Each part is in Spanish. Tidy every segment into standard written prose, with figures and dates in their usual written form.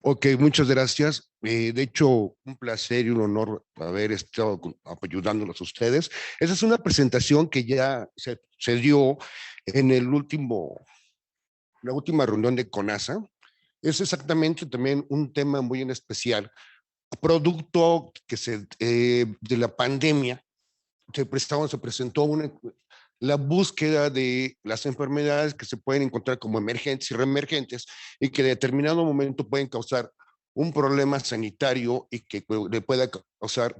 Ok, muchas gracias. De hecho, un placer y un honor haber estado ayudándolos a ustedes. Esa es una presentación que ya se dio en la última reunión de CONASA. Es exactamente también un tema muy en especial, producto de la pandemia. Se presentó la búsqueda de las enfermedades que se pueden encontrar como emergentes y reemergentes y que en determinado momento pueden causar un problema sanitario y que le pueda causar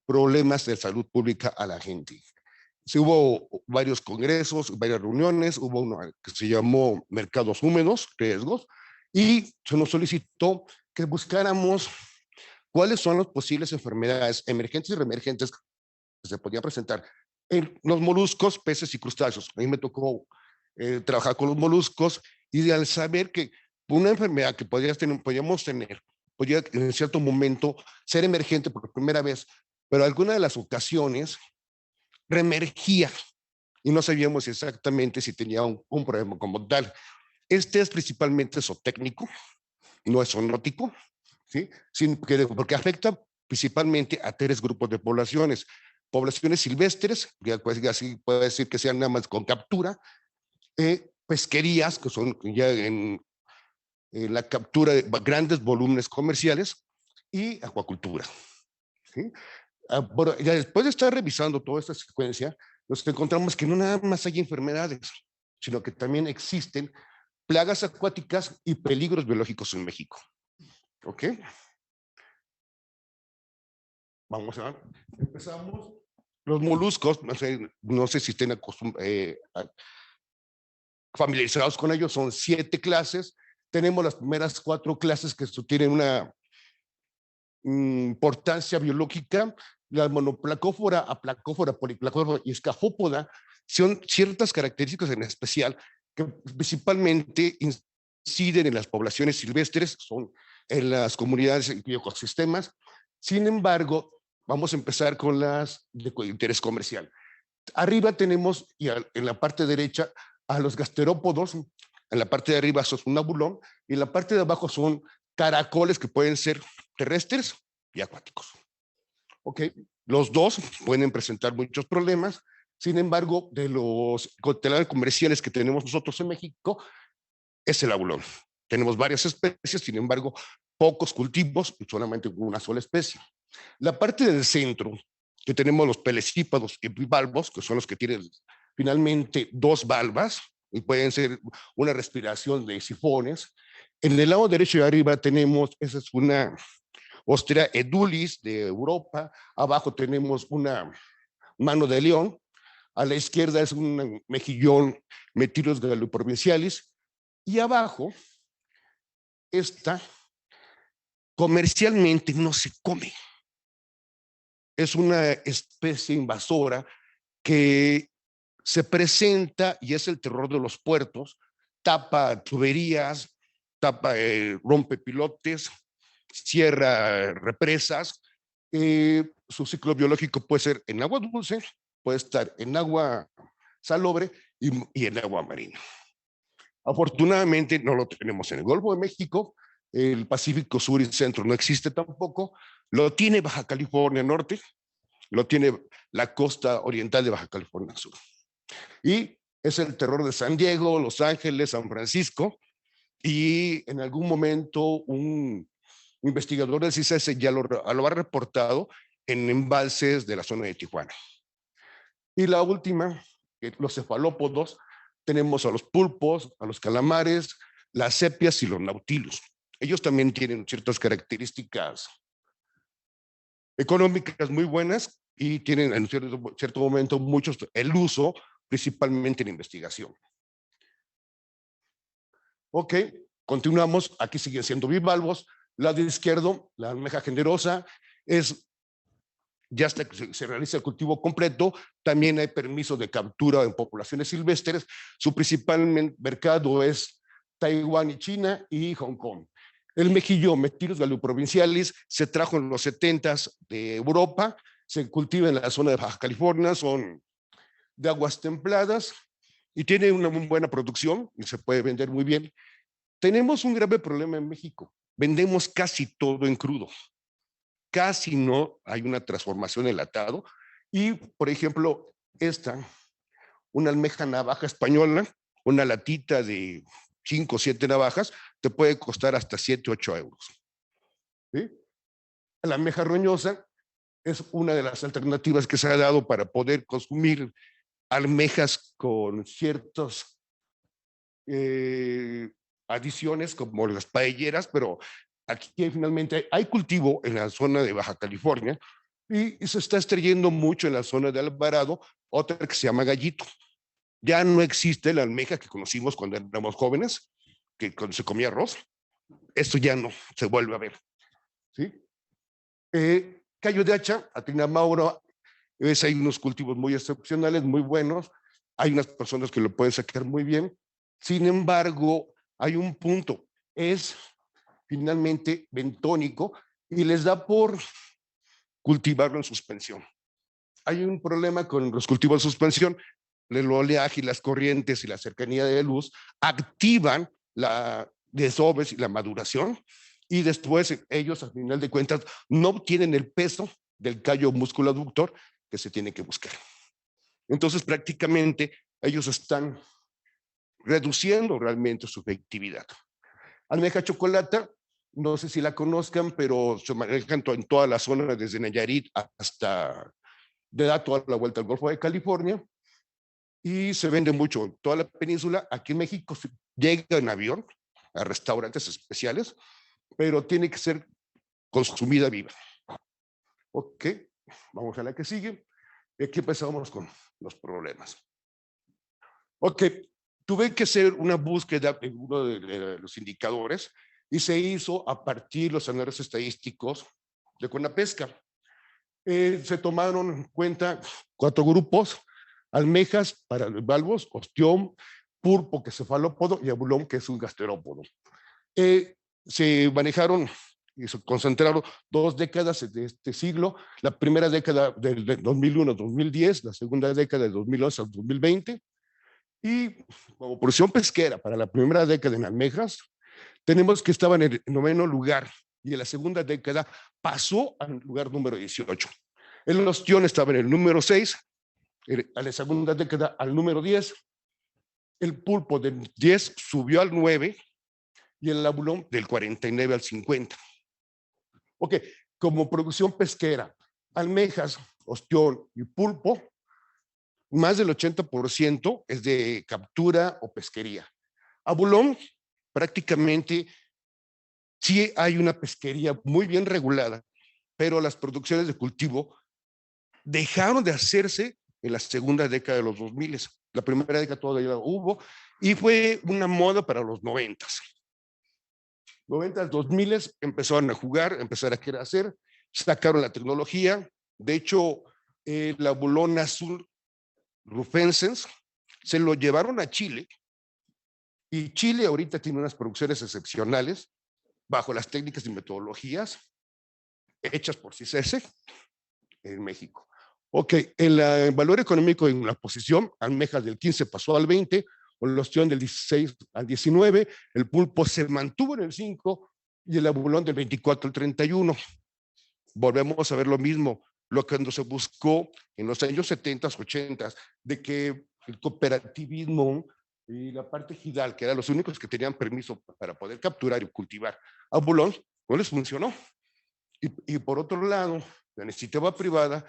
problemas de salud pública a la gente. Sí, hubo varios congresos, varias reuniones, hubo uno que se llamó Mercados Húmedos, Riesgos, y se nos solicitó que buscáramos cuáles son las posibles enfermedades emergentes y reemergentes que se podían presentar en los moluscos, peces y crustáceos. A mí me tocó trabajar con los moluscos y al saber que una enfermedad que podíamos tener, podía en cierto momento ser emergente por primera vez, pero alguna de las ocasiones reemergía y no sabíamos exactamente si tenía un problema como tal. Este es principalmente zootécnico, no es zoonótico, ¿sí? Porque afecta principalmente a tres grupos de poblaciones. Poblaciones silvestres, así puede decir que sean nada más con captura, pesquerías, que son ya en la captura de grandes volúmenes comerciales, y acuacultura. ¿Sí? Ya después de estar revisando toda esta secuencia, nos encontramos que no nada más hay enfermedades, sino que también existen plagas acuáticas y peligros biológicos en México. ¿Ok? Vamos a ver. Empezamos. Los moluscos, no sé si estén familiarizados con ellos, son 7 clases. Tenemos las primeras 4 clases que tienen una importancia biológica. La monoplacófora, aplacófora, poliplacófora y escafópoda son ciertas características en especial que principalmente inciden en las poblaciones silvestres, son en las comunidades y ecosistemas. Sin embargo, vamos a empezar con las de interés comercial. Arriba tenemos, en la parte derecha, a los gasterópodos. En la parte de arriba son un abulón y en la parte de abajo son caracoles que pueden ser terrestres y acuáticos. Ok, los dos pueden presentar muchos problemas. Sin embargo, de los comerciales que tenemos nosotros en México, es el abulón. Tenemos varias especies, sin embargo, pocos cultivos y solamente una sola especie. La parte del centro, que tenemos los pelecípados y bivalvos, que son los que tienen finalmente 2 valvas y pueden ser una respiración de sifones. En el lado derecho de arriba tenemos, esa es una Ostrea edulis de Europa, abajo tenemos una mano de león, a la izquierda es un mejillón Methyllus galoprovincialis y abajo esta comercialmente no se come. Es una especie invasora que se presenta y es el terror de los puertos, tapa tuberías, rompe pilotes, cierra represas. Su ciclo biológico puede ser en agua dulce, puede estar en agua salobre y en agua marina. Afortunadamente no lo tenemos en el Golfo de México, el Pacífico Sur y Centro no existe tampoco, lo tiene Baja California Norte, lo tiene la costa oriental de Baja California Sur. Y es el terror de San Diego, Los Ángeles, San Francisco, y en algún momento un investigador del CICES ya lo ha reportado en embalses de la zona de Tijuana. Y la última, los cefalópodos, tenemos a los pulpos, a los calamares, las sepias y los nautilus. Ellos también tienen ciertas características económicas muy buenas y tienen en cierto momento muchos el uso, principalmente en investigación. Ok, continuamos. Aquí siguen siendo bivalvos. Lado izquierdo, la almeja generosa, ya hasta que se realiza el cultivo completo, también hay permiso de captura en poblaciones silvestres. Su principal mercado es Taiwán y China y Hong Kong. El mejillón, Methyllus galoprovincialis, se trajo en los 70s de Europa, se cultiva en la zona de Baja California, son de aguas templadas y tiene una muy buena producción y se puede vender muy bien. Tenemos un grave problema en México. vendemos casi todo en crudo. Casi no hay una transformación enlatado. Y, por ejemplo, una almeja navaja española, una latita de 5 o 7 navajas, te puede costar hasta 7, 8 euros. ¿Sí? La almeja roñosa es una de las alternativas que se ha dado para poder consumir almejas con ciertos adiciones como las paelleras, pero aquí finalmente hay cultivo en la zona de Baja California y se está extrayendo mucho en la zona de Alvarado, otra que se llama gallito. Ya no existe la almeja que conocimos cuando éramos jóvenes, que cuando se comía arroz. Esto ya no se vuelve a ver. ¿Sí? Cayo de hacha, Atina Mauro, hay unos cultivos muy excepcionales, muy buenos. Hay unas personas que lo pueden sacar muy bien. Sin embargo, hay un punto. Es finalmente bentónico y les da por cultivarlo en suspensión. Hay un problema con los cultivos en suspensión. El oleaje y las corrientes y la cercanía de luz activan la desoves y la maduración y después ellos, al final de cuentas, no obtienen el peso del callo músculo aductor que se tiene que buscar. Entonces, prácticamente, ellos están reduciendo realmente su efectividad. Almeja chocolata, no sé si la conozcan, pero se manejan en toda la zona, desde Nayarit hasta de da toda la vuelta al Golfo de California, y se vende mucho en toda la península. Aquí en México se llega en avión a restaurantes especiales, pero tiene que ser consumida viva. Ok, vamos a la que sigue. Y aquí empezamos con los problemas. Ok, tuve que hacer una búsqueda en uno de los indicadores y se hizo a partir de los análisis estadísticos de Conapesca. Se tomaron en cuenta 4 grupos: almejas para los valvos, ostión, pulpo, que es cefalópodo, y abulón, que es un gasterópodo. Se manejaron y se concentraron 2 décadas de este siglo, la primera década del 2001-2010, la segunda década de 2011 al 2020, y como producción pesquera para la primera década en almejas, tenemos que estaba en el 9º lugar, y en la segunda década pasó al lugar número 18. El ostión estaba en el número 6, a la segunda década al número 10, el pulpo del 10 subió al 9 y el abulón del 49 al 50. Ok, como producción pesquera, almejas, ostión y pulpo, más del 80% es de captura o pesquería. Abulón, prácticamente sí hay una pesquería muy bien regulada, pero las producciones de cultivo dejaron de hacerse en la segunda década de los 2000. La primera década todavía hubo y fue una moda para los 90s. 90s, 2000s empezaron a jugar, empezaron a querer hacer, sacaron la tecnología. De hecho, la bolona azul rufensis se lo llevaron a Chile, y Chile ahorita tiene unas producciones excepcionales bajo las técnicas y metodologías hechas por CICESE en México. Ok, el valor económico en la posición, almejas del 15 pasó al 20, el ostión del 16 al 19, el pulpo se mantuvo en el 5 y el abulón del 24 al 31. Volvemos a ver lo mismo, lo que cuando se buscó en los años 70, 80, de que el cooperativismo y la parte ejidal, que eran los únicos que tenían permiso para poder capturar y cultivar abulón, no les funcionó. Y por otro lado, la iniciativa privada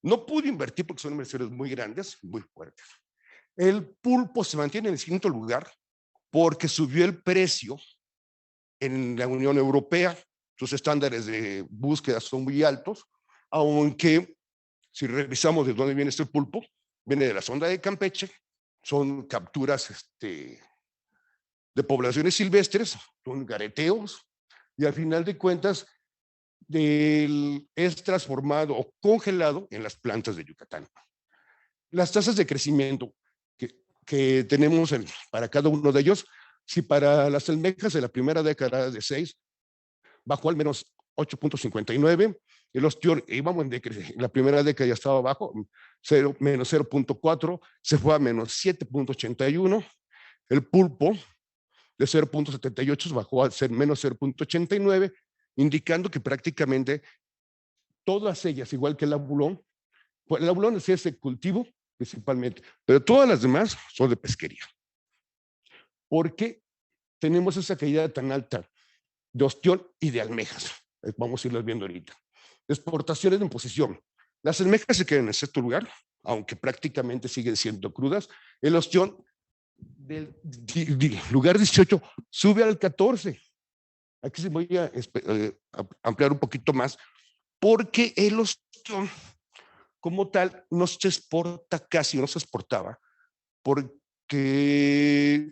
no pudo invertir porque son inversiones muy grandes, muy fuertes. El pulpo se mantiene en el 5º lugar porque subió el precio en la Unión Europea. Sus estándares de búsqueda son muy altos, aunque si revisamos de dónde viene este pulpo, viene de la sonda de Campeche, son capturas de poblaciones silvestres, son gareteos, y al final de cuentas es transformado o congelado en las plantas de Yucatán. Las tasas de crecimiento que tenemos para cada uno de ellos, si para las almejas de la primera década de 6 bajó al menos 8.59, el ostión íbamos en la primera década ya estaba bajo, menos 0.4, se fue a menos 7.81, el pulpo de 0,78 bajó a ser menos 0,89, indicando que prácticamente todas ellas, igual que el abulón, pues el abulón es ese cultivo principalmente, pero todas las demás son de pesquería. ¿Por qué tenemos esa caída tan alta de ostión y de almejas? Vamos a irlas viendo ahorita. Exportaciones de imposición. Las almejas se quedan en sexto lugar, aunque prácticamente siguen siendo crudas. El ostión del lugar 18 sube al 14. Aquí se voy a ampliar un poquito más, porque el ostión como tal no se exporta casi, no se exportaba, porque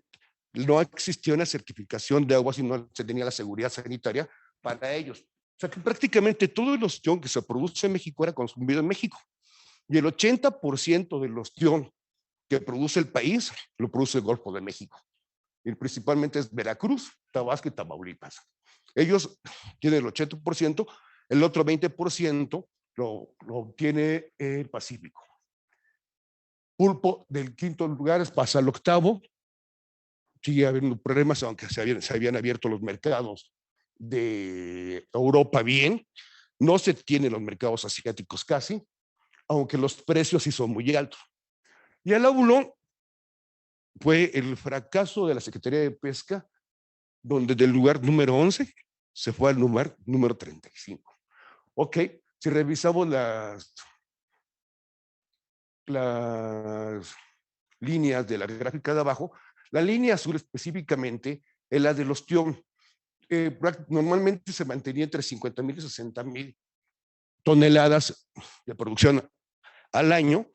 no existía una certificación de aguas y no se tenía la seguridad sanitaria para ellos. O sea que prácticamente todo el ostión que se produce en México era consumido en México. Y el 80% del ostión que produce el país lo produce el Golfo de México. Y principalmente es Veracruz, Tabasco y Tamaulipas. Ellos tienen el 80%, el otro 20% lo obtiene el Pacífico. Pulpo del quinto lugar pasa al octavo, sigue habiendo problemas, aunque se habían abierto los mercados de Europa bien, no se tienen los mercados asiáticos casi, aunque los precios sí son muy altos. Y el abulón fue el fracaso de la Secretaría de Pesca, donde del lugar número 11 se fue al lugar número 35. Ok, si revisamos las líneas de la gráfica de abajo, la línea azul específicamente es la del ostión. Normalmente se mantenía entre 50,000 y 60,000 toneladas de producción al año.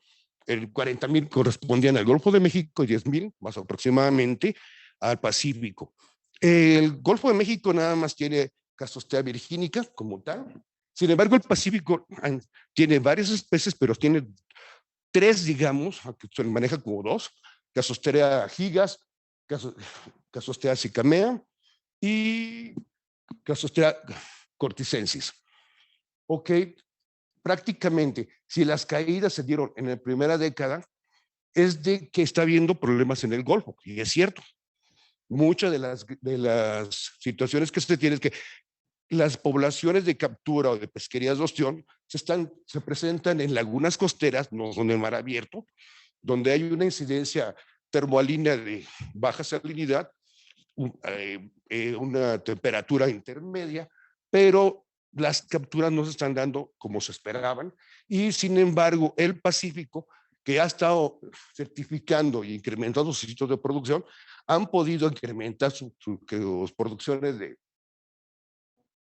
El 40,000 correspondían al Golfo de México y 10,000 más aproximadamente al Pacífico. El Golfo de México nada más tiene Cassiotea virginica como tal. Sin embargo, el Pacífico tiene varias especies, pero tiene tres, digamos, aunque se maneja como dos: Cassiotea gigas, Cassiotea sicamea y Cassiotea corticensis. Ok, prácticamente, si las caídas se dieron en la primera década, es de que está habiendo problemas en el Golfo, y es cierto. Muchas de las situaciones que se tienen es que las poblaciones de captura o de pesquerías de ostión se presentan en lagunas costeras, no son en mar abierto, donde hay una incidencia termoalínea de baja salinidad, una temperatura intermedia, pero las capturas no se están dando como se esperaban, y sin embargo el Pacífico, que ha estado certificando e incrementando sus sitios de producción, han podido incrementar sus producciones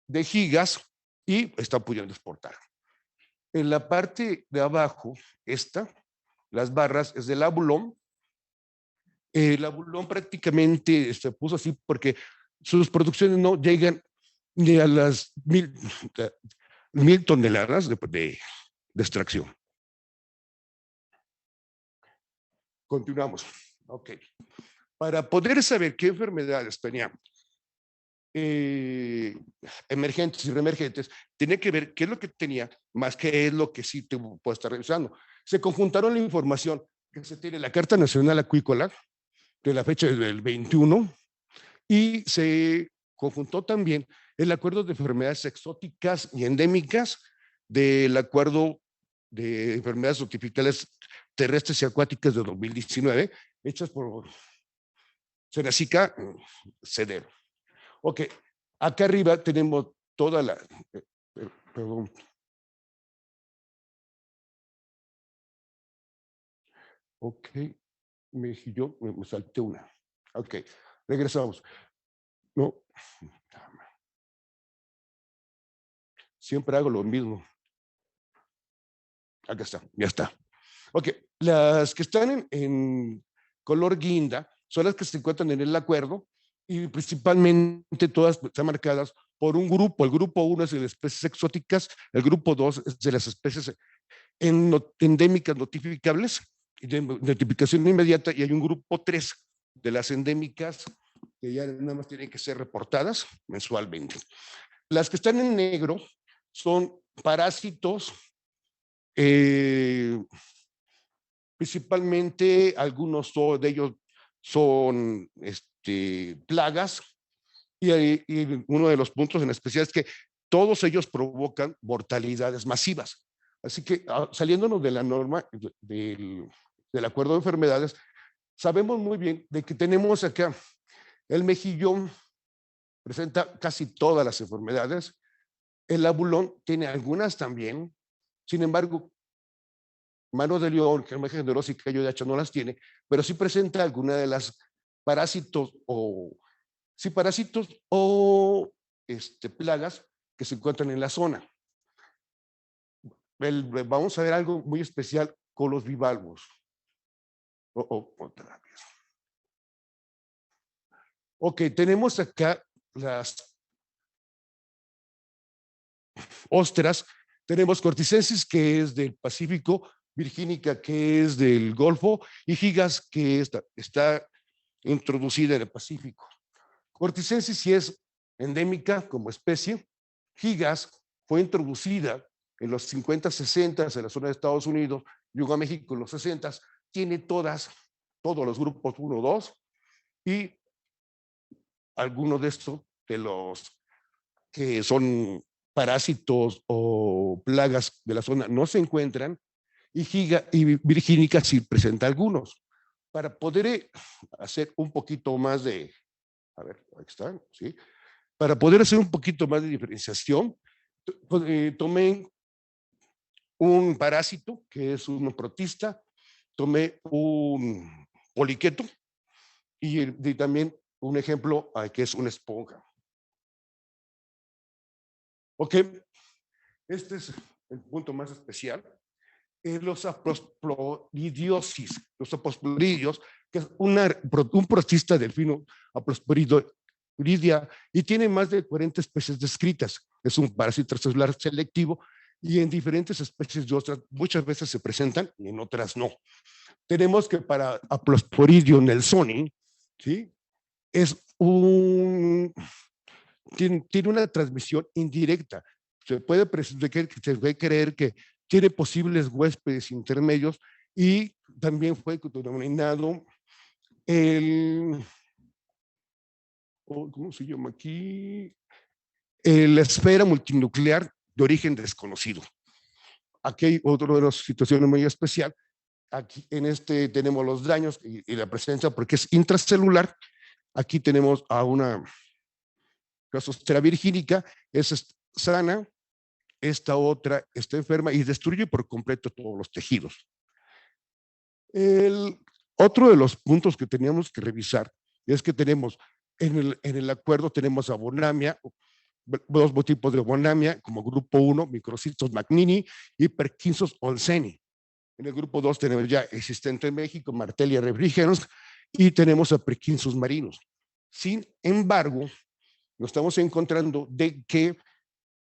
de gigas y están pudiendo exportar. En la parte de abajo, las barras, es del abulón. El abulón prácticamente se puso así porque sus producciones no llegan ni a las 1,000 toneladas de extracción. Continuamos. Ok. Para poder saber qué enfermedades tenían emergentes y reemergentes, tenía que ver qué es lo que tenía, más qué es lo que sí te puede estar revisando. Se conjuntaron la información que se tiene, la Carta Nacional Acuícola, de la fecha del 21, y se conjuntó también el acuerdo de enfermedades exóticas y endémicas del acuerdo de enfermedades notificables terrestres y acuáticas de 2019, hechas por Senacica, CEDER. Ok, acá arriba tenemos toda la... perdón. Ok, me salté una. Ok, regresamos. No, siempre hago lo mismo. Acá está, ya está. Ok, las que están en color guinda son las que se encuentran en el acuerdo, y principalmente todas están marcadas por un grupo. El grupo 1 es de las especies exóticas, el grupo 2 es de las especies endémicas notificables, de notificación inmediata, y hay un grupo 3 de las endémicas que ya nada más tienen que ser reportadas mensualmente. Las que están en negro son parásitos, principalmente algunos de ellos son plagas y uno de los puntos en especial es que todos ellos provocan mortalidades masivas. Así que saliéndonos de la norma del acuerdo de enfermedades, sabemos muy bien de que tenemos acá el mejillón presenta casi todas las enfermedades, el abulón tiene algunas también, sin embargo, mano de león, que es más generosa y callo de hacha no las tiene, pero sí presenta alguna de las parásitos o sí, parásitos o plagas que se encuentran en la zona. Vamos a ver algo muy especial con los bivalvos. Otra vez. Ok, tenemos acá las ostras, tenemos corticensis, que es del Pacífico, virgínica, que es del Golfo, y gigas, que está introducida en el Pacífico. Corticensis sí es endémica como especie. Gigas fue introducida en los 50, 60 en la zona de Estados Unidos, llegó a México en los 60, tiene todos los grupos 1, 2 y algunos de estos, de los que son parásitos o plagas de la zona, no se encuentran y giga y virgínica sí presenta algunos. Para poder hacer un poquito más de, a ver, ahí está, ¿sí? Para poder hacer un poquito más de diferenciación, tomé un parásito, que es un protista, tomé un poliqueto y también un ejemplo que es una esponja. Ok, este es el punto más especial. Los aplosporidiosis, los aplosporidios, que es un protista delfino aplosporidia y tiene más de 40 especies descritas. Es un parásito celular selectivo y en diferentes especies de ostras muchas veces se presentan y en otras no. Tenemos que para Aplosporidio nelsoni, ¿sí? Es tiene una transmisión indirecta. Se puede creer que tiene posibles huéspedes intermedios y también fue denominado el, ¿cómo se llama aquí? La esfera multinuclear de origen desconocido. Aquí hay otra de las situaciones muy especial. Aquí en tenemos los daños y la presencia porque es intracelular. Aquí tenemos a una Casostera virgínica, es sana, esta otra está enferma y destruye por completo todos los tejidos. Otro de los puntos que teníamos que revisar es que tenemos en el acuerdo tenemos abonamia, dos tipos de abonamia, como grupo 1, microcistos magnini y Perkinsus olseni. En el grupo 2 tenemos ya existente en México, Martelia refrigerans, y tenemos a Perkinsus marinos. Sin embargo, nos estamos encontrando de que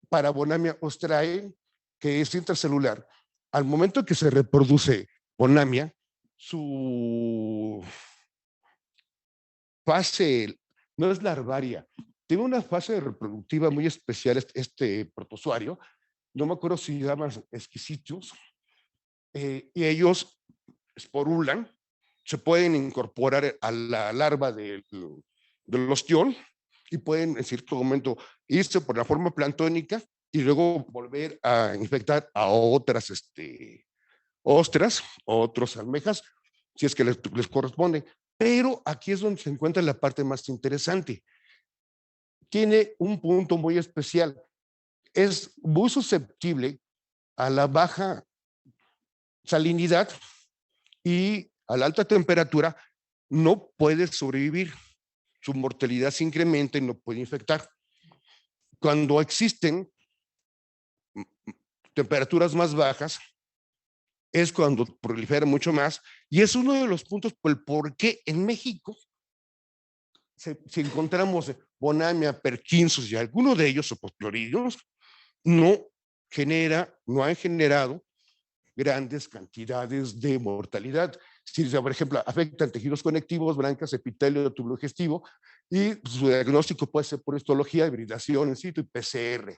para Bonamia ostrae, que es intracelular, al momento que se reproduce Bonamia, su fase no es larvaria, tiene una fase reproductiva muy especial este protozoario, no me acuerdo si se llaman exquisitos, y ellos esporulan, se pueden incorporar a la larva del ostión y pueden en cierto momento irse por la forma planctónica y luego volver a infectar a otras ostras, otras almejas, si es que les corresponde. Pero aquí es donde se encuentra la parte más interesante. Tiene un punto muy especial. Es muy susceptible a la baja salinidad y a la alta temperatura. No puede sobrevivir. Su mortalidad se incrementa y no puede infectar. Cuando existen temperaturas más bajas, es cuando prolifera mucho más, y es uno de los puntos por el por qué en México si encontramos Bonamia, Perkinsus y alguno de ellos, Aplosporidios, no han generado grandes cantidades de mortalidad. Si, por ejemplo, afectan tejidos conectivos, blancas, epitelio, tubo digestivo, y su diagnóstico puede ser por histología, hibridación in situ y PCR.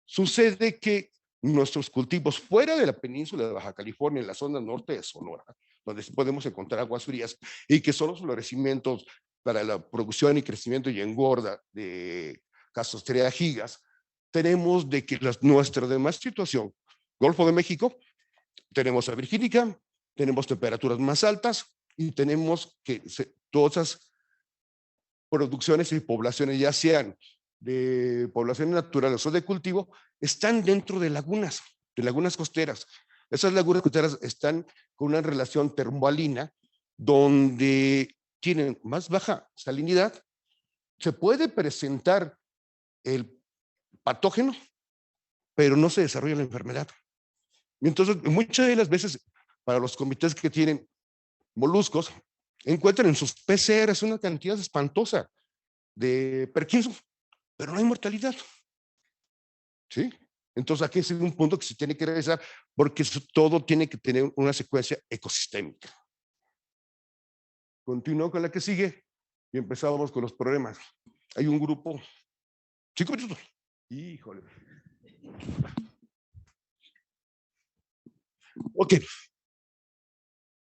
Sucede que nuestros cultivos fuera de la península de Baja California, en la zona norte de Sonora, donde podemos encontrar aguas frías y que son los florecimientos para la producción y crecimiento y engorda de Cassiosteria gigas, tenemos de que nuestra demás situación, Golfo de México, tenemos a Virgínica, tenemos temperaturas más altas y tenemos que todas esas producciones y poblaciones, ya sean de poblaciones naturales o de cultivo, están dentro de lagunas costeras. Esas lagunas costeras están con una relación termoalina donde tienen más baja salinidad, se puede presentar el patógeno, pero no se desarrolla la enfermedad. Y entonces, muchas de las veces, para los comités que tienen moluscos, encuentran en sus PCRs una cantidad espantosa de Parkinson, pero no hay mortalidad. ¿Sí? Entonces, aquí es un punto que se tiene que revisar porque todo tiene que tener una secuencia ecosistémica. Continúo con la que sigue y empezamos con los problemas. Hay un grupo, 5 minutos. Híjole. Ok,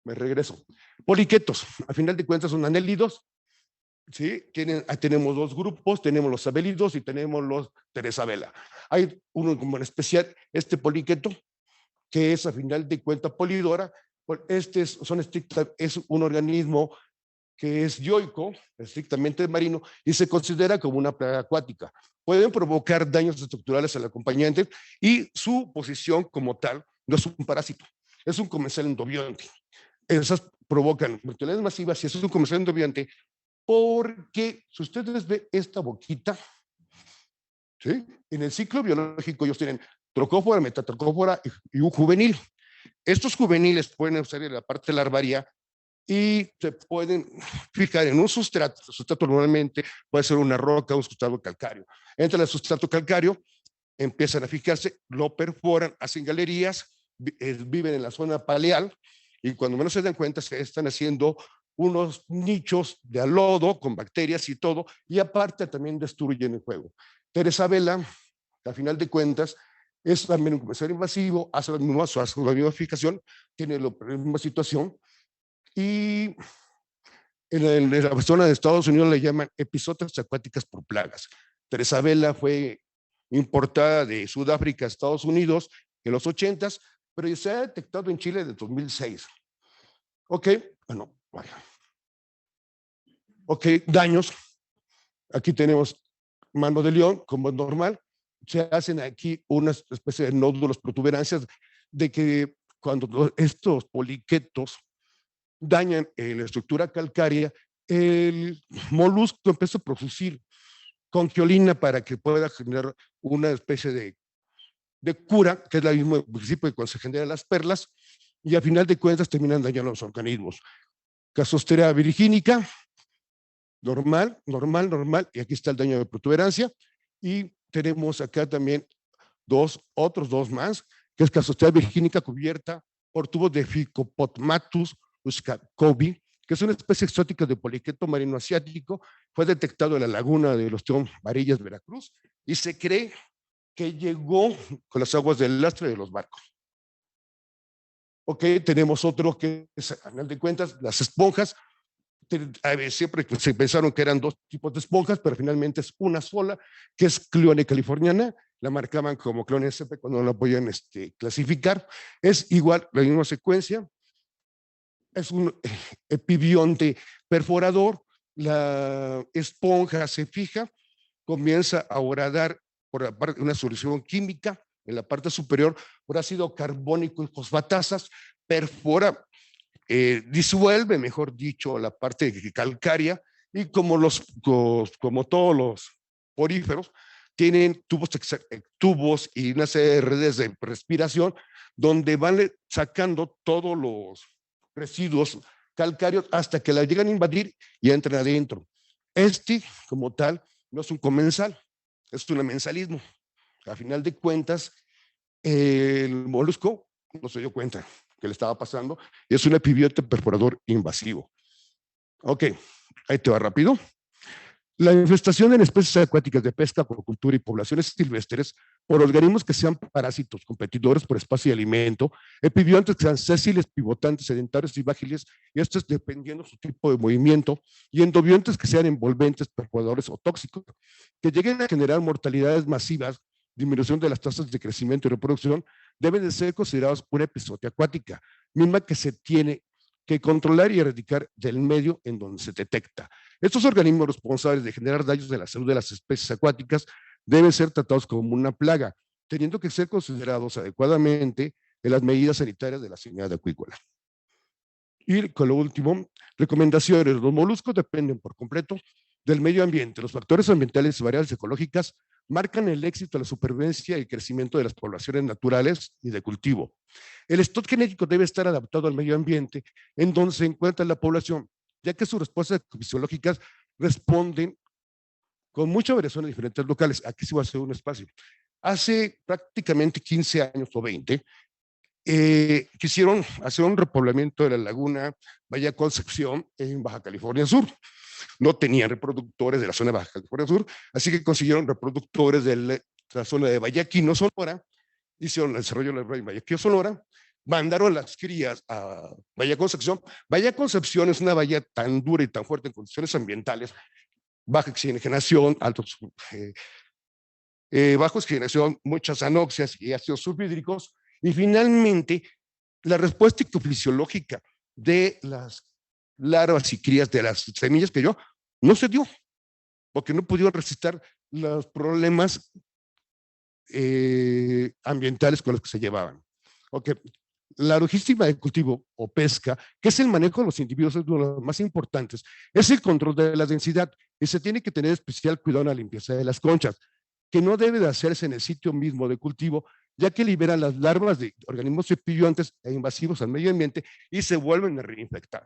me regreso. Poliquetos, a final de cuentas son anélidos, ¿sí? Tenemos dos grupos, tenemos los abelidos y tenemos los teresabela. Hay uno como en especial, este poliqueto, que es a final de cuentas polidora. Es un organismo que es dioico, estrictamente marino, y se considera como una plaga acuática. Pueden provocar daños estructurales al acompañante y su posición como tal no es un parásito, es un comensal endobionte. Esas provocan mortalidades masivas y eso es un comensal endobionte porque si ustedes ven esta boquita, ¿sí? En el ciclo biológico ellos tienen trocófora, metatrocófora y un juvenil. Estos juveniles pueden usar en la parte larvaria y se pueden fijar en un sustrato. El sustrato normalmente puede ser una roca o un sustrato calcáreo. Entra el sustrato calcáreo, empiezan a fijarse, lo perforan, hacen galerías, viven en la zona paleal y cuando menos se dan cuenta se están haciendo unos nichos de alodo con bacterias y todo, y aparte también destruyen el juego. Teresabela, al final de cuentas, es también un comensal invasivo, hace la misma fijación, tiene la misma situación, y en la zona de Estados Unidos le llaman epizootras acuáticas por plagas. Teresabela fue importada de Sudáfrica a Estados Unidos en los 80s, pero se ha detectado en Chile desde 2006. Ok, bueno, vaya. Ok, daños. Aquí tenemos mano de león, como es normal. Se hacen aquí una especie de nódulos, protuberancias, de que cuando estos poliquetos dañan la estructura calcárea, el molusco empieza a producir conquiolina para que pueda generar una especie de cura, que es el mismo principio de cuando se generan las perlas, y al final de cuentas terminan dañando los organismos. Cassiosteria virgínica, normal, normal, normal, y aquí está el daño de protuberancia, y tenemos acá también otros dos más, que es Cassiosteria virgínica cubierta por tubos de Phycopotmatus uscacobi, que es una especie exótica de poliqueto marino asiático, fue detectado en la laguna de los Teón Varillas, Veracruz, y se cree que llegó con las aguas del lastre de los barcos. Ok, tenemos otro que es, a final de cuentas, las esponjas. Siempre se pensaron que eran dos tipos de esponjas, pero finalmente es una sola, que es Cleone californiana. La marcaban como Cleone SP cuando no la podían clasificar. Es igual, la misma secuencia. Es un epibionte perforador. La esponja se fija, comienza a horadar por la parte, una solución química en la parte superior por ácido carbónico y fosfatasas, perfora, disuelve, mejor dicho, la parte calcárea y como todos los poríferos, tienen tubos y una serie de redes de respiración donde van sacando todos los residuos calcáreos hasta que la llegan a invadir y entran adentro. Como tal, no es un comensal, es un amensalismo. A final de cuentas, el molusco no se dio cuenta que le estaba pasando y es un epibionte perforador invasivo. Ok, ahí te va rápido. La infestación en especies acuáticas de pesca, acuacultura y poblaciones silvestres por organismos que sean parásitos, competidores por espacio y alimento, epibiontes que sean sésiles, pivotantes, sedentarios y vágiles, y esto es dependiendo su tipo de movimiento, y endobiontes que sean envolventes, perforadores o tóxicos, que lleguen a generar mortalidades masivas, disminución de las tasas de crecimiento y reproducción, deben de ser considerados una epizootía acuática, misma que se tiene que controlar y erradicar del medio en donde se detecta. Estos organismos responsables de generar daños de la salud de las especies acuáticas deben ser tratados como una plaga, teniendo que ser considerados adecuadamente en las medidas sanitarias de la sanidad acuícola. Y con lo último, recomendaciones. Los moluscos dependen por completo del medio ambiente. Los factores ambientales y variables ecológicas marcan el éxito, la supervivencia y el crecimiento de las poblaciones naturales y de cultivo. El stock genético debe estar adaptado al medio ambiente en donde se encuentra la población, ya que sus respuestas fisiológicas responden con mucha variación en diferentes locales. Aquí sí va a ser un espacio. Hace prácticamente 15 años o 20, quisieron hacer un repoblamiento de la laguna Bahía Concepción en Baja California Sur. No tenían reproductores de la zona de Baja California Sur, así que consiguieron reproductores de la zona de Vallaquino, Sonora, hicieron el desarrollo de la Vallaquino, Sonora, mandaron las crías a Bahía Concepción. Bahía Concepción es una bahía tan dura y tan fuerte en condiciones ambientales, baja oxigenación, altos, baja oxigenación, muchas anoxias y ácidos sulfhídricos, y finalmente la respuesta fisiológica de las larvas y crías de las semillas que yo no se dio, porque no pudieron resistir los problemas ambientales con los que se llevaban. Okay. La logística de cultivo o pesca, que es el manejo de los individuos, es uno de los más importantes, es el control de la densidad y se tiene que tener especial cuidado en la limpieza de las conchas, que no debe de hacerse en el sitio mismo de cultivo, ya que liberan las larvas de organismos epibiontes e invasivos al medio ambiente y se vuelven a reinfectar.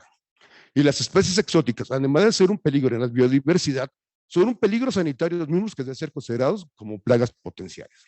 Y las especies exóticas, además de ser un peligro en la biodiversidad, son un peligro sanitario los mismos que deben ser considerados como plagas potenciales.